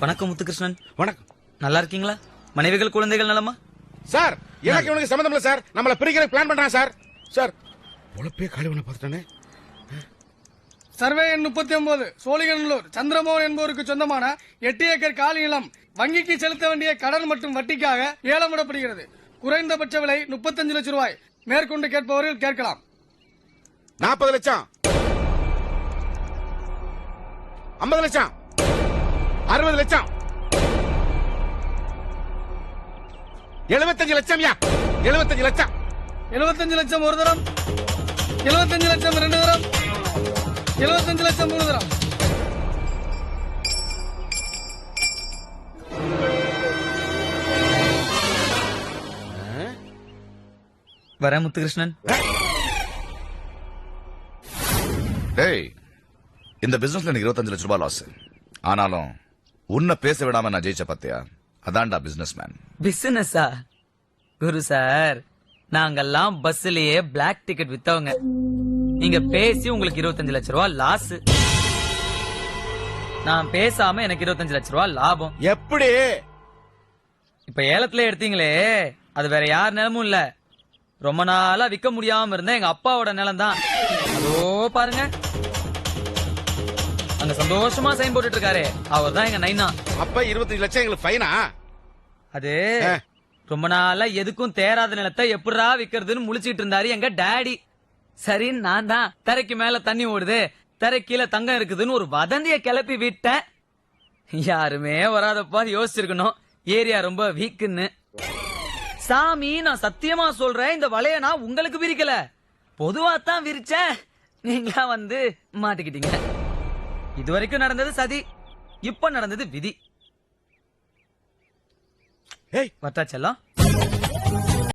வணக்கம் முத்துகிருஷ்ணன். வணக்கம். நல்லா இருக்கீங்களா? மனைவிகள் குழந்தைகள் நலமா? சார் எனக்கு இவனுக்கு சம்பந்தம் இல்ல சார். நம்மள பிரிக்கிற பிளான் பண்றான் சார். சார் உழப்பே காலிவன பார்த்துட்டானே. சர்வே எண் 39 சோழிங்கநல்லூர் சந்திரமோகன் என்பவருக்கு சொந்தமான 8 ஏக்கர் காலி நிலம் வங்கிக்கு செலுத்த வேண்டிய கடன் மற்றும் வட்டிக்காக ஏலம் விடப்படுகிறது. குறைந்தபட்ச விலை 35 லட்சம் ரூபாய். மேற்கொண்டு கேட்பவர்கள் கேட்கலாம். 40 லட்சம், 50 லட்சம், 60 லட்சம், 75 லட்சம். 75 லட்சம். 75 லட்சம் ஒரு தரம், 75 லட்சம் 2 தரம், 75 லட்சம் 3 தரம். வர முத்துகிருஷ்ணன். டேய், இந்த பிசினஸ்ல எனக்கு 25 லட்சம் ரூபாய் லாஸ். ஆனாலும் உன்னை பேச விடாம நான் ஜெயிச்ச பாத்தியா? அதான்டா பிசினஸ் மேன். பிசினஸா? குரு சார், நாங்கெல்லாம் பஸ்லயே பிளாக் டிக்கெட் வித்தவங்க. நீங்க பேசி உங்களுக்கு 25 லட்சம் ரூபாய் லாஸ். நான் பேசாம எனக்கு 25 லட்சம் ரூபாய் லாபம். எப்படி? இப்ப ஏலத்துல எடுத்தீங்களே, அது வேற யார் நிலமும் இல்ல. ரொம்ப நாளா விக்க முடியாம இருந்த எங்க அப்பாவோட நிலம் தான். அதோ பாருங்க, அங்க சந்தோஷமா சைன் போட்டுட்டு இருக்காரு. அவர் தான் எங்க நைனா. அப்ப 25 லட்சம் எங்களுக்கு ஃபைனா? அது ரொம்ப நாளா எதுக்கும் தேராத நிலத்தை எப்படா விக்கிறதுன்னு முழிச்சிட்டு இருந்தாரு எங்க டாடி. சரி, நான் தான் தரைக்கு மேல தண்ணி ஓடுது, தரை கீழே தங்கம் இருக்குதுன்னு ஒரு வதந்திய கிளப்பி விட்டேன். யாருமே வராதப்பா யோசிச்சிருக்கணும் ஏரியா ரொம்ப வீக்குன்னு. சாமி, நான் சத்தியமா சொல்றேன், இந்த வலைய நான் உங்களுக்கு விரிக்கல, பொதுவா தான் விரிச்சேன். நீங்களா வந்து மாட்டிக்கிட்டீங்க. இதுவரைக்கும் நடந்தது சதி, இப்ப நடந்தது விதி. ஏய் வட்டாச்செல்லாம்.